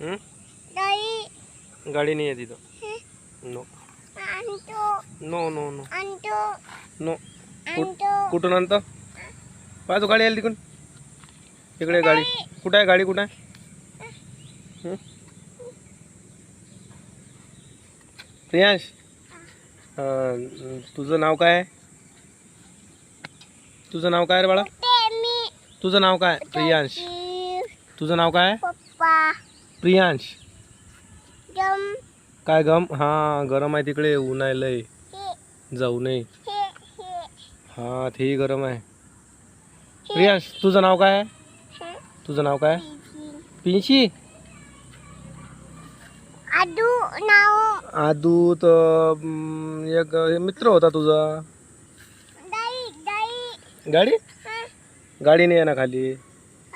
हं? दाई गाडी नाही आहे तिथं. नो आणतो नो नो नो आणतो नो. आणतो कुठून आणतं? पाहतो गाडी आली तिकडून. इकडे गाडी. कुठं आहे गाडी? कुठं आहे? हं? प्रियांश, तुझं नाव काय आहे? तुझं नाव काय रे बाळा? ते मी तुझं नाव काय? प्रियांश. तुझं नाव काय? पप्पा प्रियांश. जम काय गम? हा गरम आहे तिकडे. ऊन आहे लय. हे जाऊ नये. हे हा तेही गरम आहे. प्रियांश, तुझं नाव काय आहे? हे तुझं नाव काय? पिंशी. आदू नाव आदू तर एक मित्र होता तुझा. दाई दाई गाडी? गाडी नाही आहे ना खाली.